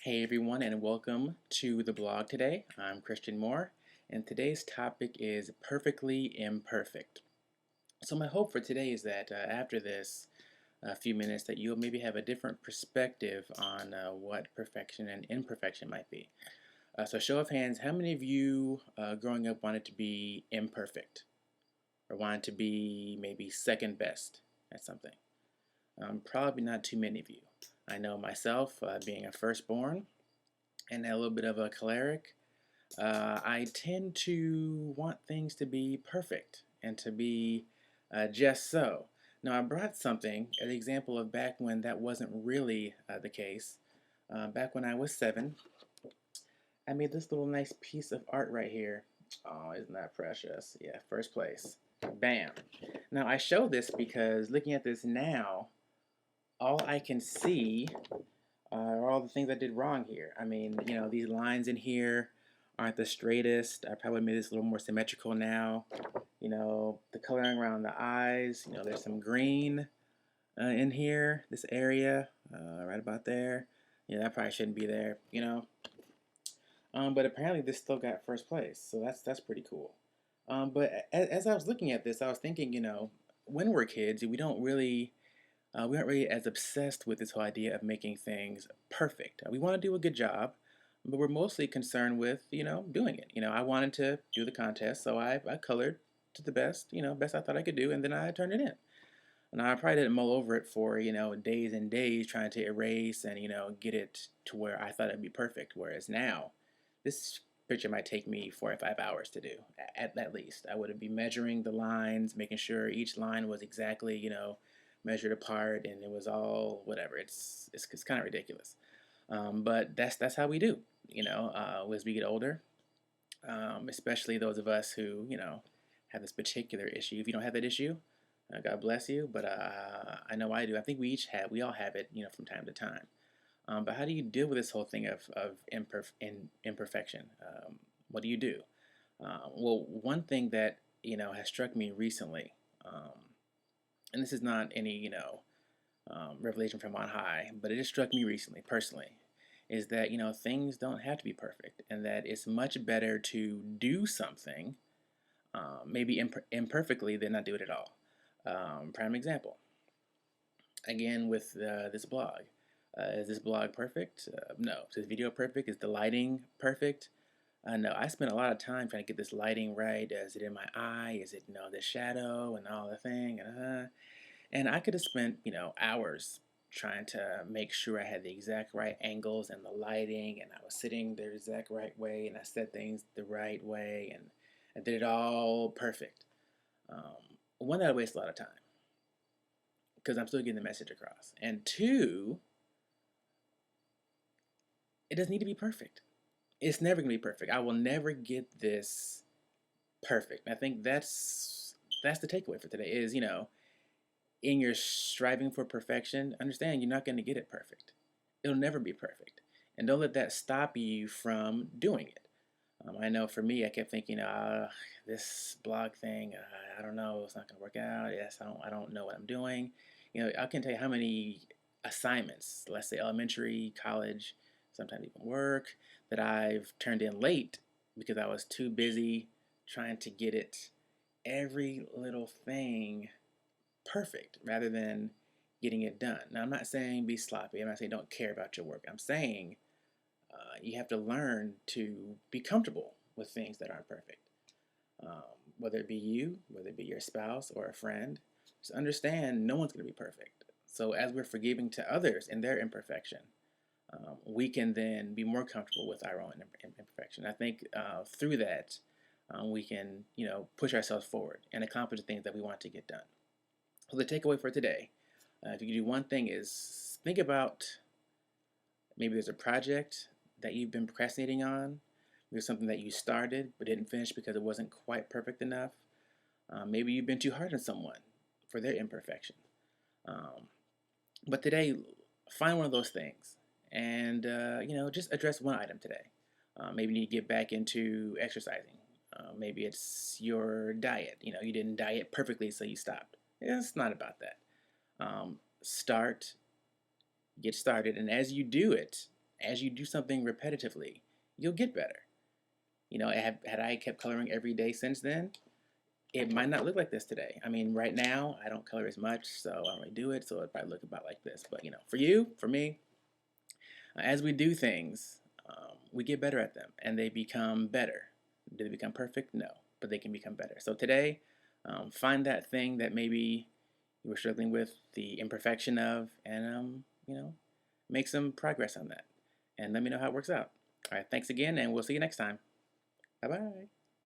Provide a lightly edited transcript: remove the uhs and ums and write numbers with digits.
Hey everyone, and welcome to the blog today. I'm Christian Moore, and today's topic is perfectly imperfect. So, my hope for today is that after this few minutes, that you'll maybe have a different perspective on what perfection and imperfection might be. So, show of hands, how many of you growing up wanted to be imperfect or wanted to be maybe second best at something? Probably not too many of you. I know myself, being a firstborn and a little bit of a choleric, I tend to want things to be perfect and to be just so. Now, I brought something, an example of back when that wasn't really the case. Back when I was 7, I made this little nice piece of art right here. Oh, isn't that precious? Yeah, first place. Bam. Now, I show this because looking at this now, all I can see are all the things I did wrong here. I mean, these lines in here aren't the straightest. I probably made this a little more symmetrical now. The coloring around the eyes, there's some green in here, this area, right about there. That probably shouldn't be there. But apparently this still got first place, so that's pretty cool. But as I was looking at this, I was thinking, when we're kids, we aren't really as obsessed with this whole idea of making things perfect. We want to do a good job, but we're mostly concerned with, doing it. I wanted to do the contest, so I colored to the best, best I thought I could do, and then I turned it in. And I probably didn't mull over it for, days and days trying to erase and, get it to where I thought it'd be perfect. Whereas now, this picture might take me 4 or 5 hours to do, at least. I would be measuring the lines, making sure each line was exactly, measured apart, and it was all whatever. It's kind of ridiculous, but that's how we do. As we get older, especially those of us who have this particular issue. If you don't have that issue, God bless you. But I know I do. I think we all have it, from time to time. But how do you deal with this whole thing of imperfection? What do you do? Well, one thing that has struck me recently, and this is not any revelation from on high, but it just struck me recently, personally, is that things don't have to be perfect, and that it's much better to do something, maybe imperfectly, than not do it at all. Prime example, again with this blog. Is this blog perfect? No. Is this video perfect? Is the lighting perfect? No. I spent a lot of time trying to get this lighting right. Is it in my eye? Is it the shadow and all the thing? And I could have spent hours trying to make sure I had the exact right angles and the lighting, and I was sitting the exact right way, and I said things the right way, and I did it all perfect. One, that wastes a lot of time because I'm still getting the message across, and two, it doesn't need to be perfect. It's never gonna be perfect. I will never get this perfect. And I think that's the takeaway for today. Is in your striving for perfection, understand you're not going to get it perfect. It'll never be perfect, and don't let that stop you from doing it. I know for me, I kept thinking, this blog thing, I don't know, it's not going to work out. Yes, I don't know what I'm doing. I can tell you how many assignments, let's say elementary, college, sometimes even work, that I've turned in late because I was too busy trying to get it, every little thing, perfect rather than getting it done. Now, I'm not saying be sloppy. I'm not saying don't care about your work. I'm saying you have to learn to be comfortable with things that aren't perfect. Um, Whether it be you, whether it be your spouse or a friend, just understand no one's going to be perfect. So, as we're forgiving to others in their imperfection, we can then be more comfortable with our own imperfection. I think through that, we can, push ourselves forward and accomplish the things that we want to get done. So the takeaway for today, if you can do one thing, is think about, maybe there's a project that you've been procrastinating on. There's something that you started but didn't finish because it wasn't quite perfect enough. Maybe you've been too hard on someone for their imperfection. Um, but today, find one of those things and just address one item today. Maybe you need to get back into exercising. Maybe it's your diet. You didn't diet perfectly, so you stopped. It's not about that. Get started, and as you do it, as you do something repetitively, you'll get better. Had I kept coloring every day since then, it might not look like this today. I mean, right now I don't color as much, so I don't really do it, so it probably look about like this. But for you, for me, as we do things, we get better at them, and they become better. Do they become perfect? No, but they can become better. So today, find that thing that maybe you were struggling with the imperfection of, and make some progress on that. And let me know how it works out. All right, thanks again, and we'll see you next time. Bye bye.